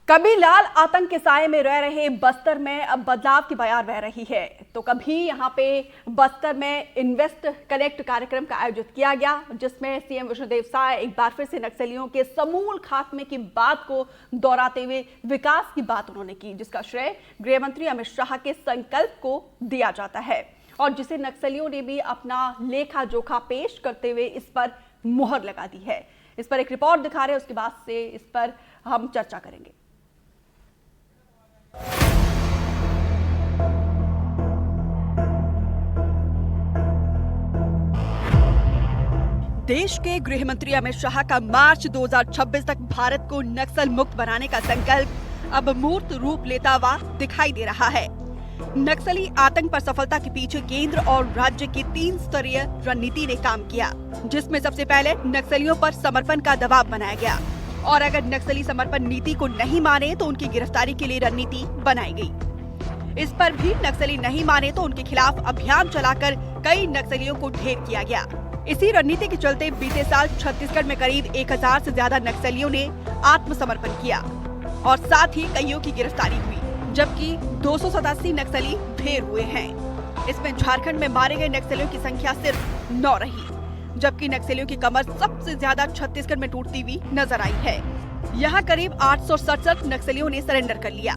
कभी लाल आतंक के साए में रह रहे बस्तर में अब बदलाव की बयार बह रही है। तो कभी यहाँ पे बस्तर में इन्वेस्ट कनेक्ट कार्यक्रम का आयोजित किया गया, जिसमें सीएम विष्णुदेव साय एक बार फिर से नक्सलियों के समूल खात्मे की बात को दोहराते हुए विकास की बात उन्होंने की, जिसका श्रेय गृह मंत्री अमित शाह के संकल्प को दिया जाता है और जिसे नक्सलियों ने भी अपना लेखा जोखा पेश करते हुए इस पर मुहर लगा दी है। इस पर एक रिपोर्ट दिखा रहे हैं, उसके बाद से इस पर हम चर्चा करेंगे। देश के गृह मंत्री अमित शाह का मार्च 2026 तक भारत को नक्सल मुक्त बनाने का संकल्प अब मूर्त रूप लेता हुआ दिखाई दे रहा है। नक्सली आतंक पर सफलता के पीछे केंद्र और राज्य की 3 स्तरीय रणनीति ने काम किया, जिसमें सबसे पहले नक्सलियों पर समर्पण का दबाव बनाया गया और अगर नक्सली समर्पण नीति को नहीं माने तो उनकी गिरफ्तारी के लिए रणनीति बनाई गई। इस पर भी नक्सली नहीं माने तो उनके खिलाफ अभियान चलाकर कई नक्सलियों को ढेर किया गया। इसी रणनीति के चलते बीते साल छत्तीसगढ़ में करीब 1000 से ज्यादा नक्सलियों ने आत्मसमर्पण किया और साथ ही कईयों की गिरफ्तारी हुई, जबकि 287 नक्सली ढेर हुए हैं। इसमें झारखंड में मारे गए नक्सलियों की संख्या सिर्फ 9 रही, जबकि नक्सलियों की कमर सबसे ज्यादा छत्तीसगढ़ में टूटती हुई नजर आई है। यहाँ करीब 867 नक्सलियों ने सरेंडर कर लिया।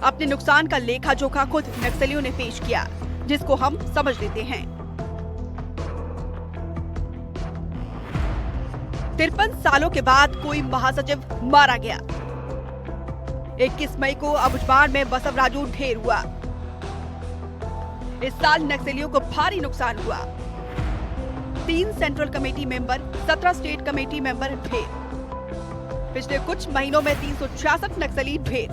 अपने नुकसान का लेखा जोखा खुद नक्सलियों ने पेश किया, जिसको हम समझ लेते हैं। 53 सालों के बाद कोई महासचिव मारा गया। 21 मई को अबुझमाड़ में बसव राजू ढेर हुआ। इस साल नक्सलियों को भारी नुकसान हुआ। 3 central committee member, 17 state committee member ढेर। पिछले कुछ महीनों में 366 नक्सली ढेर।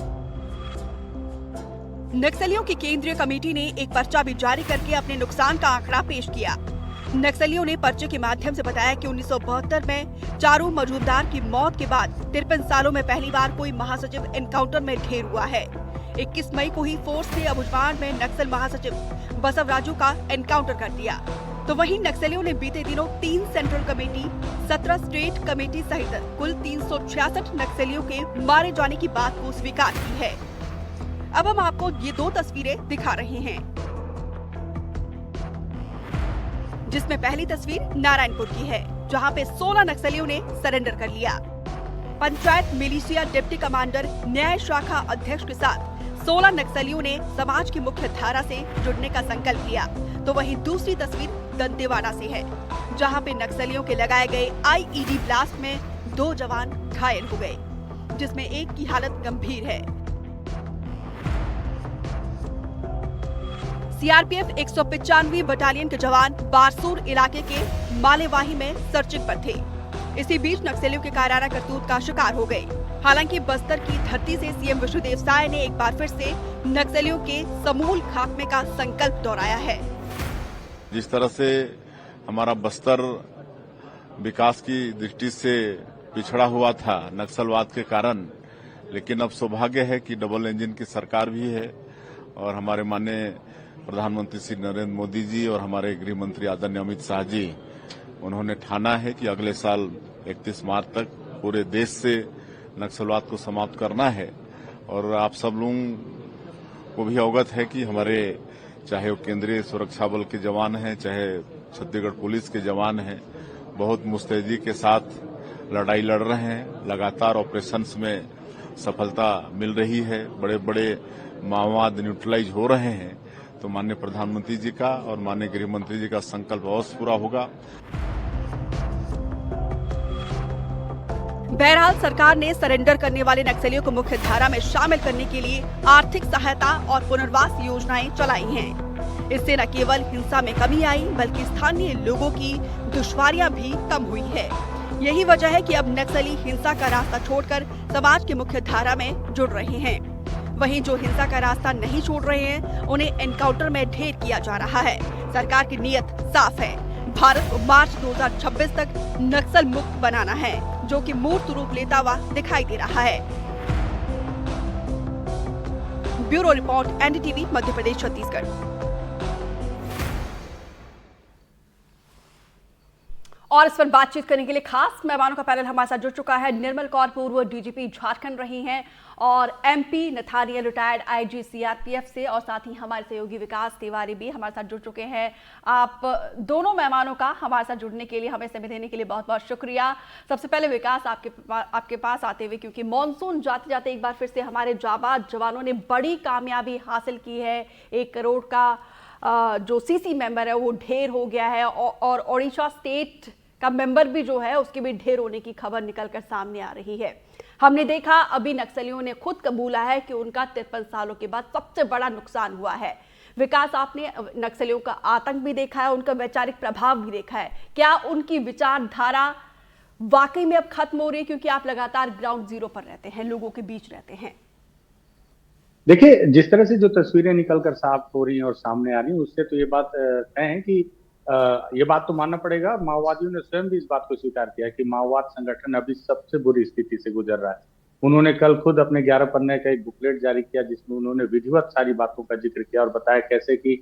नक्सलियों की केंद्रीय कमेटी ने एक पर्चा भी जारी करके अपने नुकसान का आंकड़ा पेश किया। नक्सलियों ने पर्चे के माध्यम से बताया कि 1972 में चारू मजूमदार की मौत के बाद 53 सालों में पहली बार कोई महासचिव एनकाउंटर में ढेर हुआ है। 21 मई को ही फोर्स ने अबुझमाड़ में नक्सल महासचिव बसव राजू का एनकाउंटर कर दिया। तो वहीं नक्सलियों ने बीते दिनों 3 सेंट्रल कमेटी, 17 स्टेट कमेटी सहित कुल 366 नक्सलियों के मारे जाने की बात को स्वीकार की है। अब हम आपको ये 2 तस्वीरें दिखा रहे हैं, जिसमें पहली तस्वीर नारायणपुर की है, जहां पे 16 नक्सलियों ने सरेंडर कर लिया। पंचायत मिलिशिया डिप्टी कमांडर न्याय शाखा अध्यक्ष के साथ 16 नक्सलियों ने समाज की मुख्य धारा से जुड़ने का संकल्प लिया। तो वहीं दूसरी तस्वीर दंतेवाड़ा से है, जहां पे नक्सलियों के लगाए गए आईईडी ब्लास्ट में 2 जवान घायल हो गए, जिसमें एक की हालत गंभीर है। सीआरपीएफ 195वीं बटालियन के जवान बारसूर इलाके के मालेवाही में सर्चिंग पर थे। इसी बीच नक्सलियों के कायराना करतूत का शिकार हो गए। हालांकि बस्तर की धरती से सीएम विष्णुदेव साय ने एक बार फिर से नक्सलियों के समूल खात्मे का संकल्प दोहराया है। जिस तरह से हमारा बस्तर विकास की दृष्टि से पिछड़ा हुआ था नक्सलवाद के कारण, लेकिन अब सौभाग्य है कि डबल इंजन की सरकार भी है और हमारे माननीय प्रधानमंत्री श्री नरेंद्र मोदी जी और हमारे गृह मंत्री आदरणीय अमित शाह जी, उन्होंने ठाना है कि अगले साल 31 मार्च तक पूरे देश से नक्सलवाद को समाप्त करना है। और आप सब लोगों को भी अवगत है कि हमारे चाहे वो केंद्रीय सुरक्षा बल के जवान हैं, चाहे छत्तीसगढ़ पुलिस के जवान हैं, बहुत मुस्तैदी के साथ लड़ाई लड़ रहे हैं। लगातार ऑपरेशंस में सफलता मिल रही है, बड़े बड़े माओवाद न्यूट्रलाइज हो रहे हैं। तो माननीय प्रधानमंत्री जी का और माननीय गृह मंत्री जी का संकल्प अवश्य पूरा होगा। बहरहाल सरकार ने सरेंडर करने वाले नक्सलियों को मुख्य धारा में शामिल करने के लिए आर्थिक सहायता और पुनर्वास योजनाएं चलाई हैं। इससे न केवल हिंसा में कमी आई, बल्कि स्थानीय लोगों की दुश्वारियां भी कम हुई है। यही वजह है कि अब नक्सली हिंसा का रास्ता छोड़कर समाज की मुख्य धारा में जुड़ रहे हैं। वहीं जो हिंसा का रास्ता नहीं छोड़ रहे हैं, उन्हें एनकाउंटर में ढेर किया जा रहा है। सरकार की नीयत साफ है, भारत को मार्च 2026 तक नक्सल मुक्त बनाना है, जो कि मूर्त रूप लेता हुआ दिखाई दे रहा है। Bureau report, NDTV, Madhya Pradesh, Chhattisgarh. और इस पर बातचीत करने के लिए खास मेहमानों का पैनल हमारे साथ जुड़ चुका है। निर्मल कौर पूर्व डीजीपी झारखंड रही हैं और एमपी नथानिया रिटायर्ड आईजी सीआरपीएफ से, और साथ ही हमारे सहयोगी विकास तिवारी भी हमारे साथ जुड़ चुके हैं। आप दोनों मेहमानों का हमारे साथ जुड़ने के लिए, हमें समय देने के लिए बहुत बहुत शुक्रिया। सबसे पहले विकास, आपके पास आते हुए, क्योंकि मानसून जाते जाते एक बार फिर से हमारे जाबाज जवानों ने बड़ी कामयाबी हासिल की है। 1 करोड़ का जो सीसी मेंबर है वो ढेर हो गया है, और ओडिशा स्टेट का मेंबर भी जो है उसके भी ढेर होने की खबर निकलकर सामने आ रही है। हमने देखा अभी नक्सलियों ने खुद कबूला है कि उनका 53 सालों के बाद सबसे बड़ा नुकसान हुआ है। विकास, आपने नक्सलियों का आतंक भी देखा है, उनका वैचारिक प्रभाव भी देखा है। क्या उनकी विचारधारा वाकई में अब खत्म हो रही है, क्योंकि आप लगातार ग्राउंड जीरो पर रहते हैं, लोगों के बीच रहते हैं? देखिए, जिस तरह से जो तस्वीरें निकलकर साफ हो रही हैं और सामने आ रही हैं, उससे तो ये बात तय है कि ये बात तो मानना पड़ेगा, माओवादियों ने स्वयं भी इस बात को स्वीकार किया है कि माओवाद संगठन अभी सबसे बुरी स्थिति से गुजर रहा है। उन्होंने कल खुद अपने 11 पन्ने का एक बुकलेट जारी किया, जिसमें उन्होंने विधिवत सारी बातों का जिक्र किया और बताया कैसे कि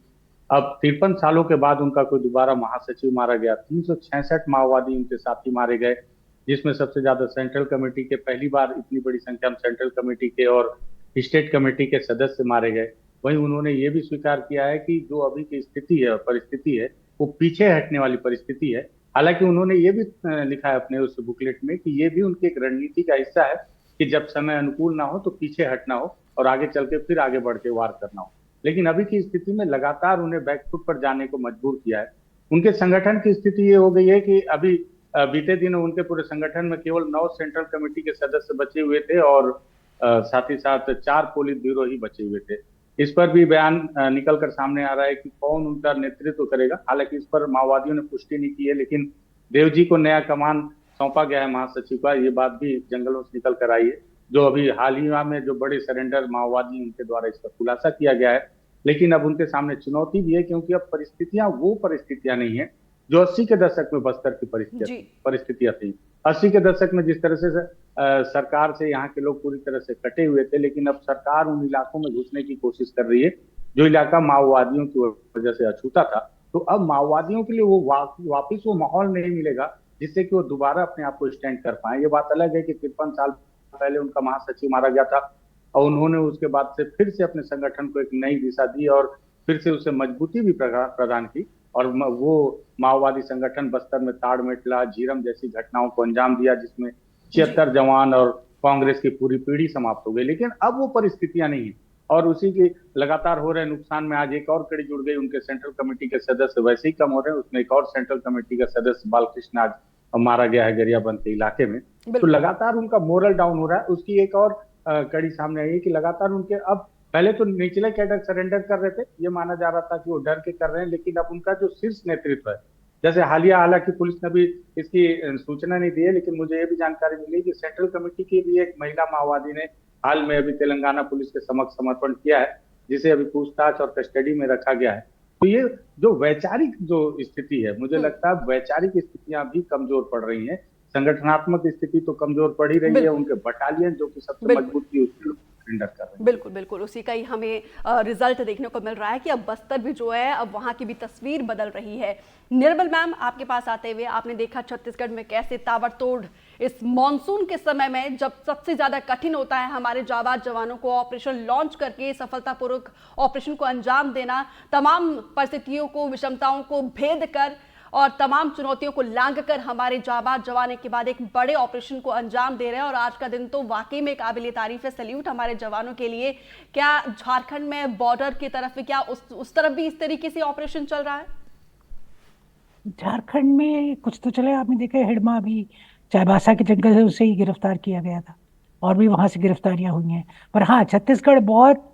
अब 53 सालों के बाद उनका कोई दोबारा महासचिव मारा गया, 366 माओवादी उनके साथी मारे गए, जिसमें सबसे ज्यादा सेंट्रल कमेटी के, पहली बार इतनी बड़ी संख्या में सेंट्रल कमेटी के और स्टेट कमेटी के सदस्य मारे गए। वहीं उन्होंने ये भी स्वीकार किया है कि जो अभी की स्थिति है, परिस्थिति है, वो पीछे हटने वाली परिस्थिति है। हालांकि उन्होंने ये भी लिखा है अपने उस बुकलेट में कि ये भी उनकी एक रणनीति का हिस्सा है कि जब समय अनुकूल ना हो तो पीछे हटना हो और आगे चल के फिर आगे बढ़ के वार करना हो। लेकिन अभी की स्थिति में लगातार उन्हें बैकफुट पर जाने को मजबूर किया है। उनके संगठन की स्थिति ये हो गई है कि अभी बीते दिनों उनके पूरे संगठन में केवल 9 सेंट्रल कमेटी के सदस्य बचे हुए थे और साथ ही साथ 4 पोलित ब्यूरो ही बचे हुए थे। इस पर भी बयान निकलकर सामने आ रहा है कि कौन उनका नेतृत्व करेगा। हालांकि इस पर माओवादियों ने पुष्टि नहीं की है, लेकिन देव जी को नया कमान सौंपा गया है महासचिव का, ये बात भी जंगलों से निकल कर आई है। जो अभी हाल ही में जो बड़े सरेंडर माओवादी उनके द्वारा इसका खुलासा किया गया है, लेकिन अब उनके सामने चुनौती भी है, क्योंकि अब परिस्थितियां वो परिस्थितियां नहीं है जो 80 के दशक में बस्तर की परिस्थितियां थी। 80 के दशक में जिस तरह से सरकार से यहाँ के लोग पूरी तरह से कटे हुए थे, लेकिन अब सरकार उन इलाकों में घुसने की कोशिश कर रही है जो इलाका माओवादियों की वजह से अछूता था। तो अब माओवादियों के लिए वो वापिस वो माहौल नहीं मिलेगा जिससे कि वो दोबारा अपने आप को स्टैंड कर पाए। ये बात अलग है कि 53 साल पहले उनका महासचिव मारा गया था और उन्होंने उसके बाद से फिर से अपने संगठन को एक नई दिशा दी और फिर से उसे मजबूती भी प्रदान की, और वो माओवादी संगठन बस्तर में ताड़ मेटला, झीरम जैसी घटनाओं को अंजाम दिया, जिसमें 76 जवान और कांग्रेस की पूरी पीढ़ी समाप्त हो गई। लेकिन अब वो परिस्थितियां नहीं है और उसी के लगातार हो रहे नुकसान में आज एक और कड़ी जुड़ गई। उनके सेंट्रल कमेटी के सदस्य वैसे ही कम हो रहे हैं, उसमें एक और सेंट्रल कमेटी का सदस्य बालकृष्ण आज मारा गया है गरियाबंद के इलाके में। तो लगातार उनका मोरल डाउन हो रहा है। उसकी एक और कड़ी सामने आई है कि लगातार उनके, अब पहले तो निचले कैडर सरेंडर कर रहे थे, ये माना जा रहा था कि वो डर के कर रहे हैं, लेकिन अब उनका जो शीर्ष नेतृत्व है, जैसे हालिया, हालांकि पुलिस ने भी इसकी सूचना नहीं दी है, लेकिन मुझे ये भी जानकारी मिली कि सेंट्रल कमेटी की भी एक महिला माओवादी ने हाल में अभी तेलंगाना पुलिस के समक्ष समर्पण किया है, जिसे अभी पूछताछ और कस्टडी में रखा गया है। तो ये जो वैचारिक जो स्थिति है, मुझे लगता है वैचारिक स्थितियां भी कमजोर पड़ रही हैं। संगठनात्मक स्थिति तो कमजोर पड़ ही रही है। उनके बटालियन जो कि सबसे मजबूत थी उसकी कर रहे हैं। बिल्कुल बिल्कुल, उसी का ही हमें रिजल्ट देखने को मिल रहा है कि अब बस्तर भी जो है, अब वहां की भी तस्वीर बदल रही है। निर्मल मैम, आपके पास आते हुए, आपने देखा छत्तीसगढ़ में कैसे ताबड़तोड़ इस मॉनसून के समय में, जब सबसे ज्यादा कठिन होता है हमारे जाबाज जवानों को ऑपरेशन लॉन्च करके सफलतापूर्वक ऑपरेशन को अंजाम देना, तमाम परिस्थितियों को, विषमताओं को भेद कर और तमाम चुनौतियों को लांघ कर हमारे जाबाज जवान के बाद एक बड़े ऑपरेशन को अंजाम दे रहे हैं। और आज का दिन तो वाकई में काबिल तारीफ है, सैल्यूट हमारे जवानों के लिए। क्या झारखंड में बॉर्डर की तरफ, क्या उस तरफ भी इस तरीके से ऑपरेशन चल रहा है? झारखंड में कुछ तो चले। आपने देखा हिडमा अभी चाईबासा के जंगल से उसे ही गिरफ्तार किया गया था और भी वहां से गिरफ्तारियां हुई हैं। पर हाँ, छत्तीसगढ़ बहुत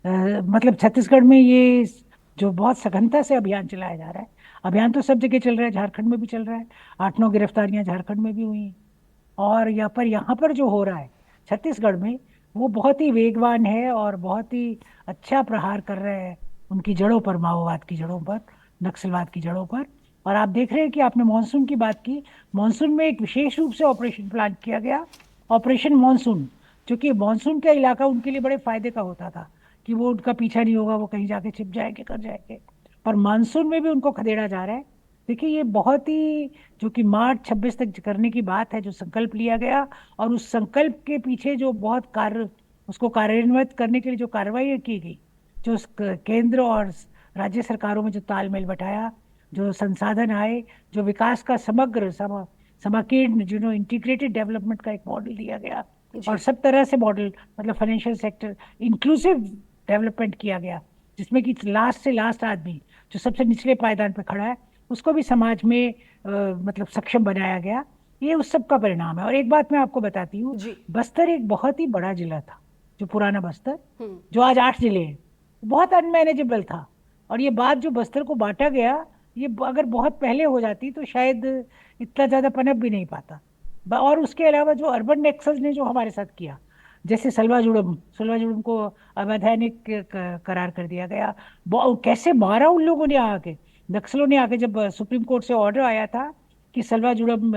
मतलब छत्तीसगढ़ में ये जो बहुत सघनता से अभियान चलाया जा रहा है, अभियान तो सब जगह चल रहा है, झारखंड में भी चल रहा है। 8-9 गिरफ्तारियां झारखंड में भी हुई और यहाँ पर जो हो रहा है छत्तीसगढ़ में, वो बहुत ही वेगवान है और बहुत ही अच्छा प्रहार कर रहे हैं उनकी जड़ों पर, माओवाद की जड़ों पर, नक्सलवाद की जड़ों पर। और आप देख रहे हैं कि आपने मानसून की बात की, मानसून में एक विशेष रूप से ऑपरेशन प्लान किया गया, ऑपरेशन मानसून, जो कि मानसून का इलाका उनके लिए बड़े फायदे का होता था कि वो उनका पीछा नहीं होगा, वो कहीं जाके छिप जाएंगे, कर जाएंगे। पर मानसून में भी उनको खदेड़ा जा रहा है देखिए ये बहुत ही, जो कि मार्च 26 तक करने की बात है, जो संकल्प लिया गया, और उस संकल्प के पीछे जो बहुत कार्य, उसको कार्यान्वित करने के लिए जो कार्रवाई की गई, जो केंद्र और राज्य सरकारों में जो तालमेल बैठाया, जो संसाधन आए, जो विकास का समग्र समाकीर्ण इंटीग्रेटेड डेवलपमेंट का एक मॉडल दिया गया, और जी सब तरह से मॉडल, मतलब फाइनेंशियल सेक्टर इंक्लूसिव डेवलपमेंट किया गया, जिसमें कि लास्ट से लास्ट आदमी जो सबसे निचले पायदान पर खड़ा है उसको भी समाज में मतलब सक्षम बनाया गया। ये उस सब का परिणाम है। और एक बात मैं आपको बताती हूँ, जी। बस्तर एक बहुत ही बड़ा जिला था, जो पुराना बस्तर, हम्म। जो आज 8 जिले हैं, बहुत अनमैनेजेबल था। और ये बात जो बस्तर को बांटा गया, ये अगर बहुत पहले हो जाती तो शायद इतना ज्यादा पनप भी नहीं पाता। और उसके अलावा जो अर्बन नेक्सल्स ने जो हमारे साथ किया, जैसे सलवा जुड़म को अवैधानिक करार कर दिया गया, कैसे मारा उन लोगों ने आके, नक्सलों ने आके, जब सुप्रीम कोर्ट से ऑर्डर आया था कि सलवा जुड़म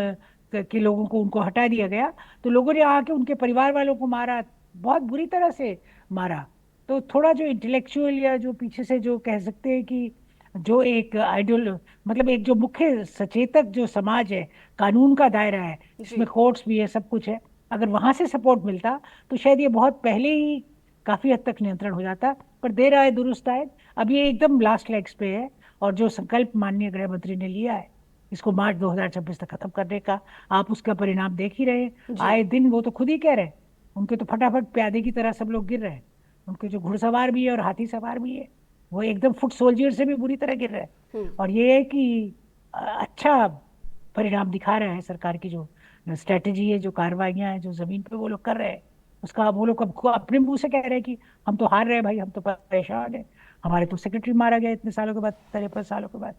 के लोगों को उनको हटा दिया गया, तो लोगों ने आके उनके परिवार वालों को मारा, बहुत बुरी तरह से मारा। तो थोड़ा जो इंटेलेक्चुअल या जो पीछे से जो कह सकते हैं कि जो एक आइडियल, मतलब एक जो मुख्य सचेतक जो समाज है, कानून का दायरा है, जी इसमें कोर्ट्स भी है, सब कुछ है, अगर वहां से सपोर्ट मिलता तो शायद ये बहुत पहले ही काफी हद तक नियंत्रण हो जाता। पर देर आए दुरुस्त आए, अब ये एकदम लास्ट लेग्स पे है। और जो संकल्प माननीय गृह मंत्री ने लिया है इसको मार्च 2026 तक खत्म करने का, आप उसका परिणाम देख ही रहे हैं। जी आए दिन वो तो खुद ही कह रहे हैं, उनके तो फटाफट प्यादे की तरह सब लोग गिर रहे हैं। उनके जो घुड़सवार भी है और हाथी सवार भी है, वो एकदम फुट सोल्जर से भी बुरी तरह गिर रहे हैं। हम्म। और ये है कि अच्छा परिणाम दिखा रहा है सरकार की जो स्ट्रेटेजी है, जो कार्रवाइयां हैं, जो जमीन पे वो लोग कर रहे हैं, उसका वो लोग अपने मुंह से कह रहे हैं कि हम तो हार रहे हैं भाई, हम तो परेशान है, हमारे तो सेक्रेटरी मारा गया इतने सालों के बाद, 53 सालों के बाद,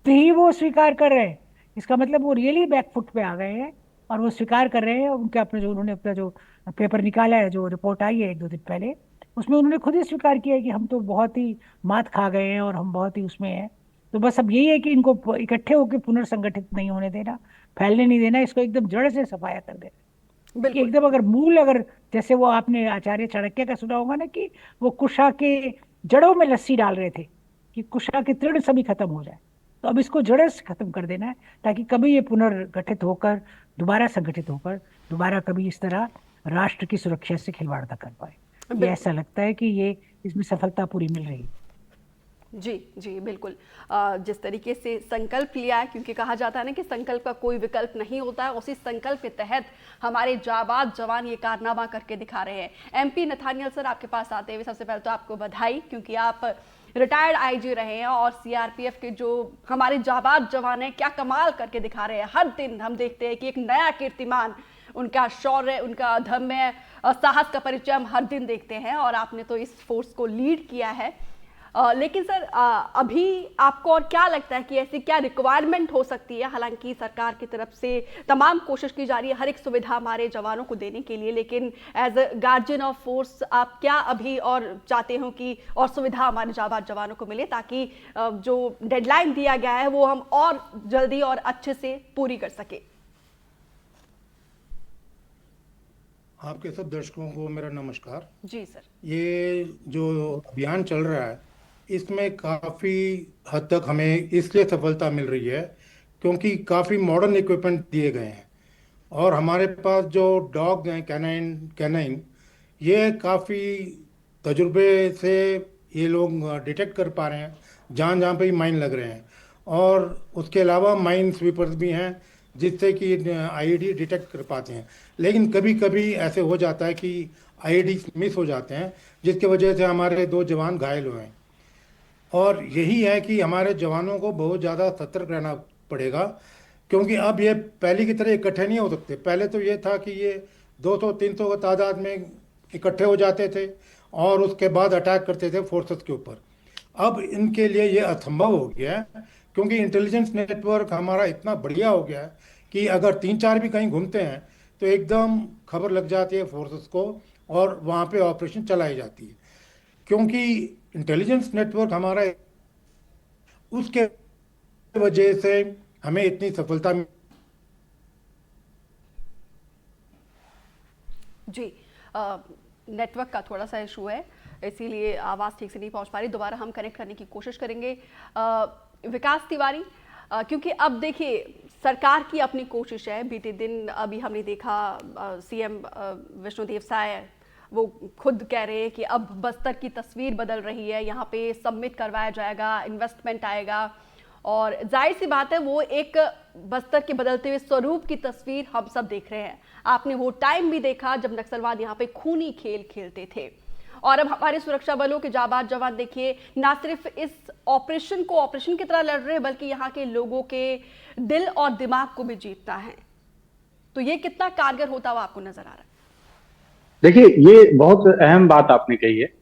तो ही वो स्वीकार कर रहे हैं। इसका मतलब वो रियली बैकफुट पे आ गए हैं, और वो स्वीकार कर रहे हैं। उनके अपने जो उन्होंने अपना जो पेपर निकाला है, जो रिपोर्ट आई है 1-2 दिन पहले, उसमें उन्होंने खुद ही स्वीकार किया है कि हम तो बहुत ही मात खा गए हैं और हम बहुत ही उसमें हैं। तो बस अब यही है कि इनको इकट्ठे होकर पुनर्संगठित नहीं होने देना, फैलने नहीं देना, इसको एकदम जड़ से सफाया कर देना, कि बिल्कुल। एकदम अगर मूल, अगर जैसे वो आपने आचार्य चाणक्य का सुना होगा ना, कि वो कुशा के जड़ों में लस्सी डाल रहे थे कि कुशा के तृण सभी खत्म हो जाए। तो अब इसको जड़ से खत्म कर देना है, ताकि कभी ये पुनर्गठित होकर, दोबारा संगठित होकर, दोबारा कभी इस तरह राष्ट्र की सुरक्षा से खिलवाड़ न कर पाए। ये बिल्कुल। ऐसा लगता है कि ये इसमें सफलता पूरी मिल रही है। जी जी बिल्कुल। जिस तरीके से संकल्प लिया है, क्योंकि कहा जाता है ना कि संकल्प का कोई विकल्प नहीं होता है, उसी संकल्प के तहत हमारे जाबाज जवान ये कारनामा करके दिखा रहे हैं। एमपी नथानियल सर, आपके पास आते हुए सबसे पहले तो आपको बधाई, क्योंकि आप रिटायर्ड आईजी रहे हैं और सीआरपीएफ के जो हमारे जाबाज जवान हैं क्या कमाल करके दिखा रहे हैं। हर दिन हम देखते हैं कि एक नया कीर्तिमान, उनका शौर्य, उनका धैर्य, साहस का परिचय हम हर दिन देखते हैं, और आपने तो इस फोर्स को लीड किया है। लेकिन सर, अभी आपको और क्या लगता है कि ऐसी क्या रिक्वायरमेंट हो सकती है? हालांकि सरकार की तरफ से तमाम कोशिश की जा रही है हर एक सुविधा हमारे जवानों को देने के लिए, लेकिन as a guardian of force आप क्या अभी और चाहते हो कि और सुविधा हमारे जाबाज जवानों को मिले, ताकि जो डेडलाइन दिया गया है वो हम और जल्दी और अच्छे से पूरी कर सके? आपके सब दर्शकों को मेरा नमस्कार। जी सर। ये जो अभियान चल रहा है, इसमें काफ़ी हद तक हमें इसलिए सफलता मिल रही है क्योंकि काफ़ी मॉडर्न इक्विपमेंट दिए गए हैं, और हमारे पास जो डॉग हैं, कैनाइन, ये काफ़ी तजुर्बे से ये लोग डिटेक्ट कर पा रहे हैं जहाँ जहाँ पे माइन लग रहे हैं। और उसके अलावा माइन स्वीपर्स भी हैं जिससे कि आईईडी डिटेक्ट कर पाते हैं। लेकिन कभी कभी ऐसे हो जाता है कि आईईडी मिस हो जाते हैं, जिसकी वजह से हमारे 2 जवान घायल हुए हैं। और यही है कि हमारे जवानों को बहुत ज़्यादा सतर्क रहना पड़ेगा, क्योंकि अब ये पहले की तरह इकट्ठे नहीं हो सकते। पहले तो ये था कि ये 200-300 की तादाद में इकट्ठे हो जाते थे और उसके बाद अटैक करते थे फोर्सेस के ऊपर। अब इनके लिए ये असंभव हो गया है, क्योंकि इंटेलिजेंस नेटवर्क हमारा इतना बढ़िया हो गया है कि अगर 3-4 भी कहीं घूमते हैं तो एकदम खबर लग जाती है फोर्सेस को, और वहाँ पे ऑपरेशन चलाई जाती है। क्योंकि इंटेलिजेंस नेटवर्क हमारा, उसके वजह से हमें इतनी सफलता। जी, नेटवर्क का थोड़ा सा इशू है, इसीलिए आवाज़ ठीक से नहीं पहुंच पा रही। दोबारा हम कनेक्ट करने की कोशिश करेंगे। विकास तिवारी, क्योंकि अब देखिए सरकार की अपनी कोशिश है। बीते दिन अभी हमने देखा सीएम विष्णुदेव साय वो खुद कह रहे हैं कि अब बस्तर की तस्वीर बदल रही है, यहाँ पे सबमिट करवाया जाएगा, इन्वेस्टमेंट आएगा, और जाहिर सी बात है वो एक बस्तर के बदलते हुए स्वरूप की तस्वीर हम सब देख रहे हैं। आपने वो टाइम भी देखा जब नक्सलवाद यहाँ पे खूनी खेल खेलते थे, और अब हमारे सुरक्षा बलों के जाबाज जवान देखिए ना सिर्फ इस ऑपरेशन को ऑपरेशन की तरह लड़ रहे हैं, बल्कि यहाँ के लोगों के दिल और दिमाग को भी जीतना है। तो ये कितना कारगर होता हुआ आपको नजर आ रहा है? देखिए, ये बहुत अहम बात आपने कही है।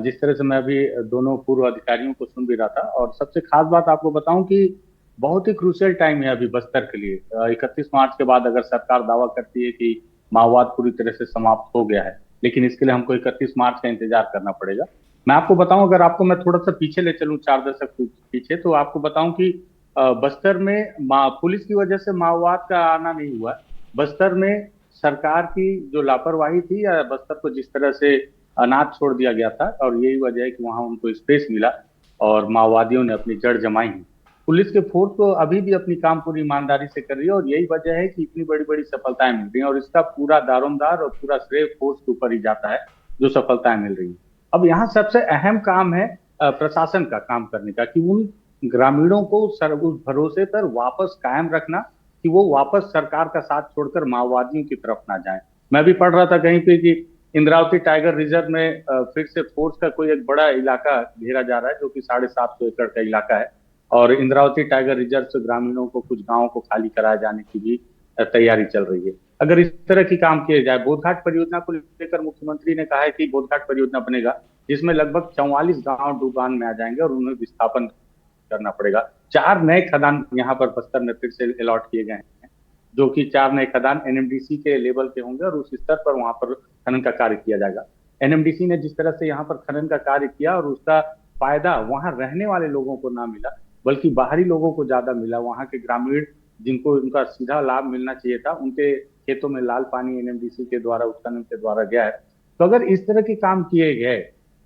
जिस तरह से मैं अभी दोनों पूर्व अधिकारियों को सुन भी रहा था, और सबसे खास बात आपको बताऊं कि बहुत ही क्रूशियल टाइम है अभी बस्तर के लिए। 31 मार्च के बाद अगर सरकार दावा करती है कि माओवाद पूरी तरह से समाप्त हो गया है, लेकिन इसके लिए हमको 31 मार्च का इंतजार करना पड़ेगा। मैं आपको बताऊं, अगर आपको मैं थोड़ा सा पीछे ले चलूं, 4 दशक पीछे, तो आपको बताऊं कि बस्तर में पुलिस की वजह से माओवाद का आना नहीं हुआ। बस्तर में सरकार की जो लापरवाही थी, या बस्तर को जिस तरह से अनाथ छोड़ दिया गया था, और यही वजह है कि वहां उनको स्पेस मिला और माओवादियों ने अपनी जड़ जमाई है। पुलिस के फोर्स तो अभी भी अपनी काम पूरी ईमानदारी से कर रही है, और यही वजह है कि इतनी बड़ी बड़ी सफलताएं मिल रही हैं, और इसका पूरा दारोमदार और पूरा श्रेय फोर्स के ऊपर ही जाता है जो सफलताएं मिल रही है। अब यहाँ सबसे अहम काम है प्रशासन का काम करने का, कि उन ग्रामीणों को उस भरोसे पर वापस कायम रखना कि वो वापस सरकार का साथ छोड़कर माओवादियों की तरफ ना जाए। मैं भी पढ़ रहा था कहीं पे कि इंद्रावती टाइगर रिजर्व में फिर से फोर्स का कोई एक बड़ा इलाका घेरा जा रहा है, जो कि 750 एकड़ का इलाका है, और इंद्रावती टाइगर रिजर्व से ग्रामीणों को, कुछ गांवों को खाली कराए जाने की भी तैयारी चल रही है। अगर इस तरह की काम किए जाए, बोधघाट परियोजना को लेकर मुख्यमंत्री ने कहा है कि बोधघाट परियोजना बनेगा जिसमें लगभग 44 गांव डूबान में आ जाएंगे और उन्हें विस्थापन करना पड़ेगा। 4 नए खदान यहाँ पर बस्तर में फिर से अलॉट किए गए हैं, जो कि 4 नए खदान एनएमडीसी के लेवल के होंगे, और उस स्तर पर वहां पर खनन का कार्य किया जाएगा। एनएमडीसी ने जिस तरह से यहाँ पर खनन का कार्य किया, और उसका फायदा वहां रहने वाले लोगों को ना मिला, बल्कि बाहरी लोगों को ज्यादा मिला। वहां के ग्रामीण जिनको उनका सीधा लाभ मिलना चाहिए था, उनके खेतों में लाल पानी एनएमडीसी के द्वारा, उत्खनन के द्वारा गया है। तो अगर इस तरह के काम किए गए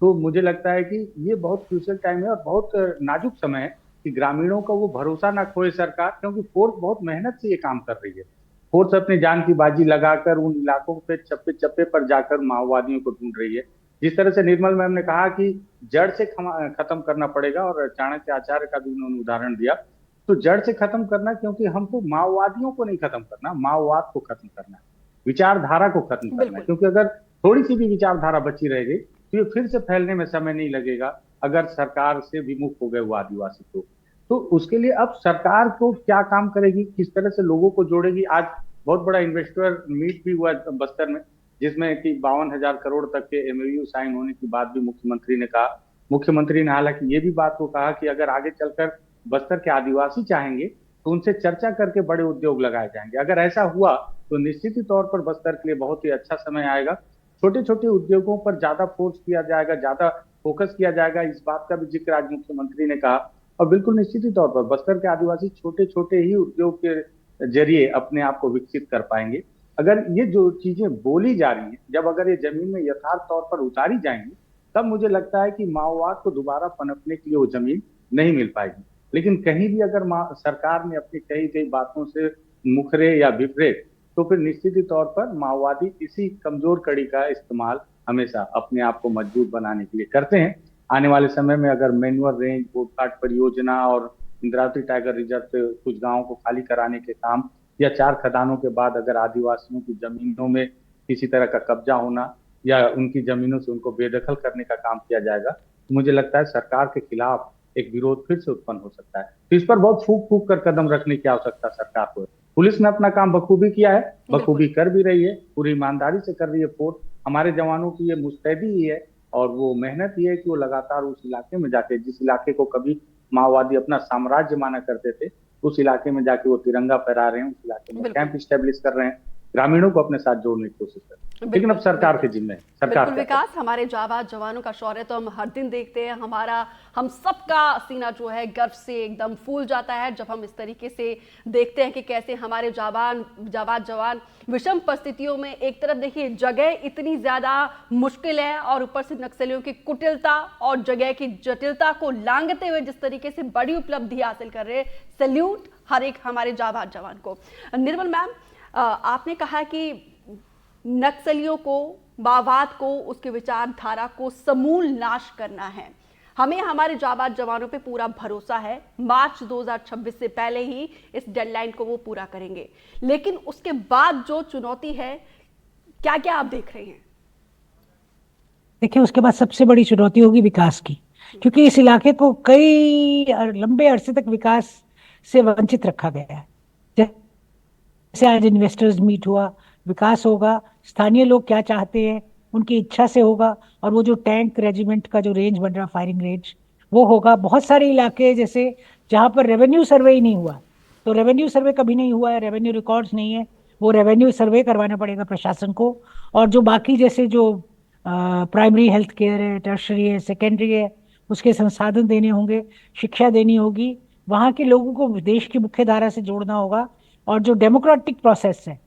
तो मुझे लगता है कि ये बहुत क्रूशियल टाइम है और बहुत नाजुक समय है कि ग्रामीणों का वो भरोसा ना खोए सरकार, क्योंकि फोर्स बहुत मेहनत से ये काम कर रही है। फोर्स अपनी जान की बाजी लगाकर उन इलाकों पे चप्पे चप्पे पर जाकर माओवादियों को ढूंढ रही है। जिस तरह से निर्मल मैम ने कहा कि जड़ से खत्म करना पड़ेगा, और चाणक्य आचार्य का भी उन्होंने उदाहरण दिया, तो जड़ से खत्म करना, क्योंकि हमको माओवादियों को नहीं खत्म करना, माओवाद को खत्म करना है, विचारधारा को खत्म करना है। क्योंकि अगर थोड़ी सी भी विचारधारा बची रहेगी तो ये फिर से फैलने में समय नहीं लगेगा, अगर सरकार से विमुख हो गए वो आदिवासी तो उसके लिए अब सरकार को क्या काम करेगी, किस तरह से लोगों को जोड़ेगी। आज बहुत बड़ा इन्वेस्टर मीट भी हुआ बस्तर में, जिसमें कि 52,000 करोड़ तक के एमओयू साइन होने की बात भी मुख्यमंत्री ने कहा। मुख्यमंत्री ने हालांकि ये भी बात को कहा कि अगर आगे चलकर बस्तर के आदिवासी चाहेंगे तो उनसे चर्चा करके बड़े उद्योग लगाए जाएंगे। अगर ऐसा हुआ तो निश्चित ही तौर पर बस्तर के लिए बहुत ही अच्छा समय आएगा। छोटे छोटे उद्योगों पर ज्यादा फोर्स किया जाएगा, ज्यादा फोकस किया जाएगा, इस बात का भी जिक्र आज मुख्यमंत्री ने कहा। और बिल्कुल निश्चित ही तौर पर बस्तर के आदिवासी छोटे छोटे ही उद्योग के जरिए अपने आप को विकसित कर पाएंगे। अगर ये जो चीजें बोली जा रही हैं, जब अगर ये जमीन में यथार्थ तौर पर उतारी जाएंगी, तब मुझे लगता है कि माओवाद को दोबारा पनपने के लिए वो जमीन नहीं मिल पाएगी। लेकिन कहीं भी अगर सरकार ने अपनी कही गई बातों से मुखरे या बिफरे, तो फिर निश्चित ही तौर पर माओवादी इसी कमजोर कड़ी का इस्तेमाल हमेशा अपने आप को मजबूत बनाने के लिए करते हैं। आने वाले समय में अगर मैनुअल रेंज, बोधघाट परियोजना और इंद्रावती टाइगर रिजर्व से कुछ गांवों को खाली कराने के काम, या 4 खदानों के बाद अगर आदिवासियों की जमीनों में किसी तरह का कब्जा होना या उनकी जमीनों से उनको बेदखल करने का काम किया जाएगा, तो मुझे लगता है सरकार के खिलाफ एक विरोध फिर से उत्पन्न हो सकता है। तो इस पर बहुत फूक फूक कर कदम रखने की आवश्यकता सरकार को है। पुलिस ने अपना काम बखूबी किया है, बखूबी कर भी रही है, पूरी ईमानदारी से कर रही है फोर्स। हमारे जवानों की ये मुस्तैदी ही है और वो मेहनत ही है कि वो लगातार उस इलाके में जाके, जिस इलाके को कभी माओवादी अपना साम्राज्य माना करते थे, उस इलाके में जाके वो तिरंगा फहरा रहे हैं, उस इलाके में कैंप स्टेब्लिश कर रहे हैं, ग्रामीणों को अपने साथ जोड़ने की कोशिश करें। लेकिन अब सरकार के जिम्मे है, सरकार बिल्कुल क्या विकास, हमारे जाबाज जवानों का शौर्य तो हम हर दिन देखते हैं। हम सबका सीना जो है गर्व से एकदम फूल जाता है जब हम इस तरीके से देखते हैं कि कैसे हमारे जाबाज जवान विषम परिस्थितियों में, एक तरफ देखिए जगह इतनी ज्यादा मुश्किल है और ऊपर से नक्सलियों की कुटिलता और जगह की जटिलता को लांघते हुए जिस तरीके से बड़ी उपलब्धि हासिल कर रहे हैं, सैल्यूट हर एक हमारे जाबाज जवान को। निर्मल मैम, आपने कहा कि नक्सलियों को, माओवाद को, उसके विचारधारा को समूल नाश करना है। हमें हमारे जाबाज जवानों पे पूरा भरोसा है, मार्च 2026 से पहले ही इस डेडलाइन को वो पूरा करेंगे। लेकिन उसके बाद जो चुनौती है, क्या क्या आप देख रहे हैं? देखिए, उसके बाद सबसे बड़ी चुनौती होगी विकास की, क्योंकि इस इलाके को कई लंबे अरसे तक विकास से वंचित रखा गया है। जैसे आज इन्वेस्टर्स मीट हुआ, विकास होगा, स्थानीय लोग क्या चाहते हैं उनकी इच्छा से होगा, और वो जो टैंक रेजिमेंट का जो रेंज बन रहा, फायरिंग रेंज, वो होगा। बहुत सारे इलाके जैसे जहां पर रेवेन्यू सर्वे ही नहीं हुआ, तो रेवेन्यू सर्वे कभी नहीं हुआ है, रेवेन्यू रिकॉर्ड्स नहीं है, वो रेवेन्यू सर्वे करवाना पड़ेगा प्रशासन को। और जो बाकी जैसे जो प्राइमरी हेल्थ केयर है, टर्शरी है, सेकेंडरी है, उसके संसाधन देने होंगे, शिक्षा देनी होगी, वहाँ के लोगों को देश की मुख्य धारा से जोड़ना होगा। और जो डेमोक्रेटिक प्रोसेस है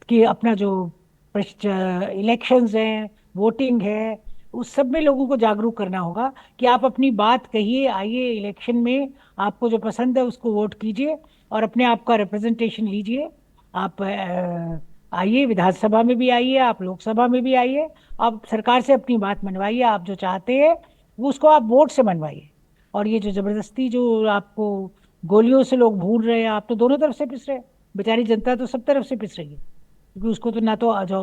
कि अपना जो इलेक्शंस हैं, वोटिंग है, उस सब में लोगों को जागरूक करना होगा कि आप अपनी बात कहिए, आइए इलेक्शन में, आपको जो पसंद है उसको वोट कीजिए और अपने आप का रिप्रेजेंटेशन लीजिए। आप आइए, विधानसभा में भी आइए, आप लोकसभा में भी आइए, आप सरकार से अपनी बात मनवाइए, आप जो चाहते हैं वो उसको आप वोट से मनवाइए। और ये जो जबरदस्ती जो आपको गोलियों से लोग भून रहे हैं, आप तो दोनों तरफ से पिस रहे हैं, बेचारी जनता तो सब तरफ से पिस रही है, क्योंकि उसको तो ना तो जो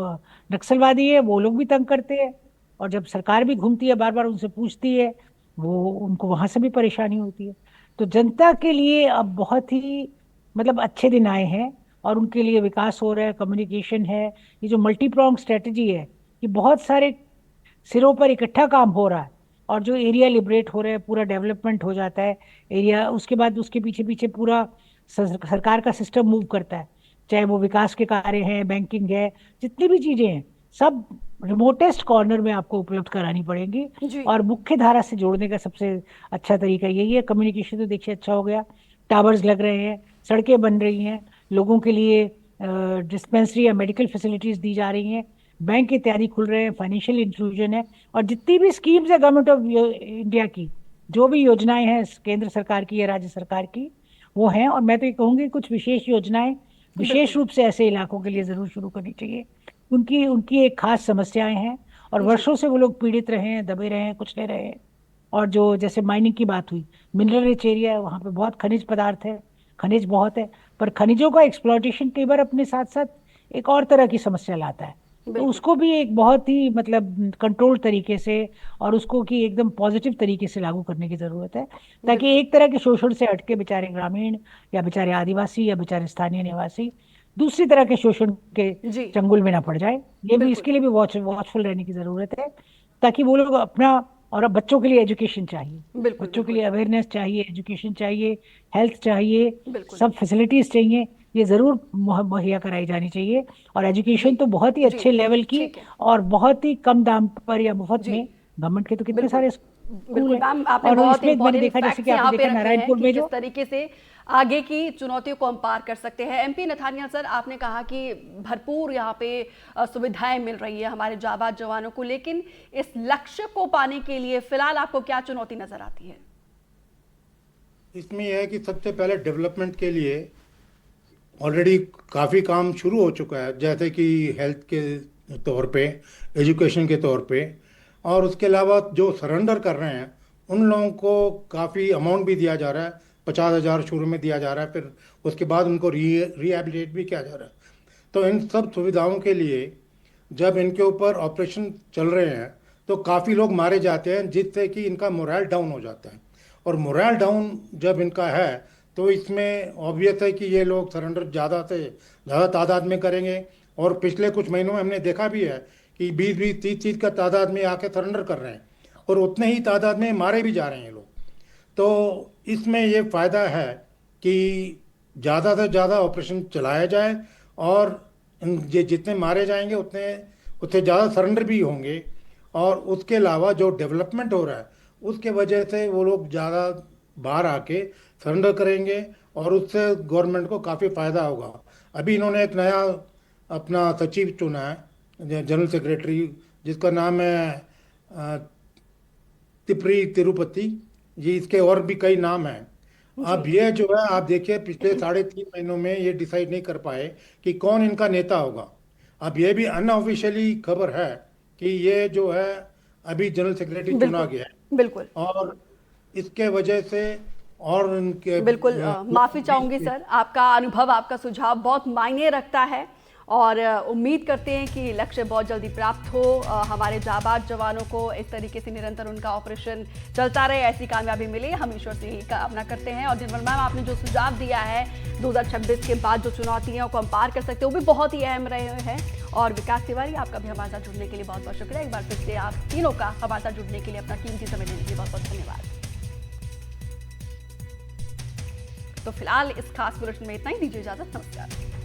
नक्सलवादी है वो लोग भी तंग करते हैं, और जब सरकार भी घूमती है बार बार उनसे पूछती है, वो उनको वहां से भी परेशानी होती है। तो जनता के लिए अब बहुत ही मतलब अच्छे दिन आए हैं, और उनके लिए विकास हो रहा है, कम्युनिकेशन है, ये जो मल्टी प्रोंग स्ट्रेटेजी है, ये बहुत सारे सिरों पर इकट्ठा काम हो रहा है। और जो एरिया लिबरेट हो रहा है, पूरा डेवलपमेंट हो जाता है एरिया, उसके बाद उसके पीछे पीछे पूरा सरकार का सिस्टम मूव करता है, चाहे वो विकास के कार्य हैं, बैंकिंग है, जितनी भी चीजें हैं, सब रिमोटेस्ट कॉर्नर में आपको उपलब्ध करानी पड़ेंगी। जी। और मुख्य धारा से जोड़ने का सबसे अच्छा तरीका यही है। कम्युनिकेशन तो देखिए अच्छा हो गया, टावर्स लग रहे हैं, सड़कें बन रही हैं, लोगों के लिए डिस्पेंसरी या मेडिकल फैसिलिटीज दी जा रही हैं, बैंक इत्यादि खुल रहे हैं, फाइनेंशियल इंक्लूजन है, और जितनी भी स्कीम्स है गवर्नमेंट ऑफ इंडिया की, जो भी योजनाएं हैं केंद्र सरकार की या राज्य सरकार की, वो हैं। और मैं तो ये कहूँगी कुछ विशेष योजनाएं विशेष रूप से ऐसे इलाकों के लिए जरूर शुरू करनी चाहिए। उनकी उनकी एक खास समस्याएं हैं, और वर्षों से वो लोग पीड़ित रहे हैं, दबे रहे हैं, कुचले रहे हैं। और जो जैसे माइनिंग की बात हुई, मिनरल रिच एरिया है, वहाँ पे बहुत खनिज पदार्थ है, खनिज बहुत है, पर खनिजों का एक्सप्लॉयटेशन कई बार अपने साथ साथ एक और तरह की समस्या लाता है। तो उसको भी एक बहुत ही मतलब कंट्रोल तरीके से, और उसको की एकदम पॉजिटिव तरीके से लागू करने की जरूरत है, ताकि एक तरह के शोषण से हटके बेचारे ग्रामीण या बेचारे आदिवासी या बेचारे स्थानीय निवासी दूसरी तरह के शोषण के चंगुल में ना पड़ जाए। ये भी, इसके लिए भी वॉचफुल रहने की जरूरत है, ताकि वो लोग अपना, और अब बच्चों के लिए एजुकेशन चाहिए, बच्चों के लिए अवेयरनेस चाहिए, एजुकेशन चाहिए, हेल्थ चाहिए, सब फैसिलिटीज चाहिए, ये जरूर मुहैया कराई जानी चाहिए। और एजुकेशन तो बहुत ही अच्छे लेवल की और बहुत ही कम दाम पर या मुफ्त में, गवर्नमेंट के तो कितने सारे स्कूल हैं। आपने बहुत देखा, जैसे कि आपने देखा नारायणपुर में जो किस तरीके से आगे की चुनौतियों को हम पार कर सकते हैं। एमपी नथानियल सर, आपने कहा कि भरपूर यहाँ पे सुविधाएं मिल रही है हमारे जाबाज जवानों को, लेकिन इस लक्ष्य को पाने के लिए फिलहाल आपको क्या चुनौती नजर आती है? इसमें यह है कि सबसे पहले डेवलपमेंट के लिए ऑलरेडी काफ़ी काम शुरू हो चुका है, जैसे कि हेल्थ के तौर पे, एजुकेशन के तौर पे, और उसके अलावा जो सरेंडर कर रहे हैं उन लोगों को काफ़ी अमाउंट भी दिया जा रहा है, 50,000 शुरू में दिया जा रहा है, फिर उसके बाद उनको रिहेबिलिटेट भी किया जा रहा है। तो इन सब सुविधाओं के लिए जब इनके ऊपर ऑपरेशन चल रहे हैं तो काफ़ी लोग मारे जाते हैं, जिससे कि इनका मोरल डाउन हो जाता है। और मोरल डाउन जब इनका है तो इसमें ऑब्वियस है कि ये लोग सरेंडर ज़्यादा से ज़्यादा तादाद में करेंगे। और पिछले कुछ महीनों में हमने देखा भी है कि 20-20, 30-30 का तादाद में आके सरेंडर कर रहे हैं, और उतने ही तादाद में मारे भी जा रहे हैं लोग। तो इसमें ये फ़ायदा है कि ज़्यादा से ज़्यादा ऑपरेशन चलाया जाए, और जितने मारे जाएंगे उतने उतने ज़्यादा सरेंडर भी होंगे। और उसके अलावा जो डेवलपमेंट हो रहा है उसके वजह से वो लोग ज़्यादा बाहर आके सरेंडर करेंगे और उससे गवर्नमेंट को काफ़ी फ़ायदा होगा। अभी इन्होंने एक नया अपना सचिव चुना है, जनरल सेक्रेटरी, जिसका नाम है तिपरी तिरुपति। ये इसके और भी कई नाम हैं। अब ये जो है आप देखिए पिछले 3.5 महीनों में ये डिसाइड नहीं कर पाए कि कौन इनका नेता होगा। अब ये भी अनऑफिशियली खबर है कि ये जो है अभी जनरल सेक्रेटरी चुना गया है। बिल्कुल और इसके वजह से और उनके बिल्कुल माफी चाहूंगी सर, आपका अनुभव, आपका सुझाव बहुत मायने रखता है और उम्मीद करते हैं कि लक्ष्य बहुत जल्दी प्राप्त हो। हमारे जाबाज जवानों को इस तरीके से निरंतर उनका ऑपरेशन चलता रहे, ऐसी कामयाबी मिले, हम ईश्वर से यही कामना करते हैं। और निर्मल मैम, आपने जो सुझाव दिया है 2026 के बाद जो चुनौतियां को हम पार कर सकते हैं वो भी बहुत ही अहम रहे हैं। और विकास तिवारी, आपका भी हमारे साथ जुड़ने के लिए बहुत बहुत शुक्रिया। एक बार फिर से आप तीनों का हमारे साथ जुड़ने के लिए, अपना कीमती समय देने के लिए बहुत बहुत धन्यवाद। तो फिलहाल इस खास बुलेटिन में इतना ही, दीजिए इजाजत, नमस्कार।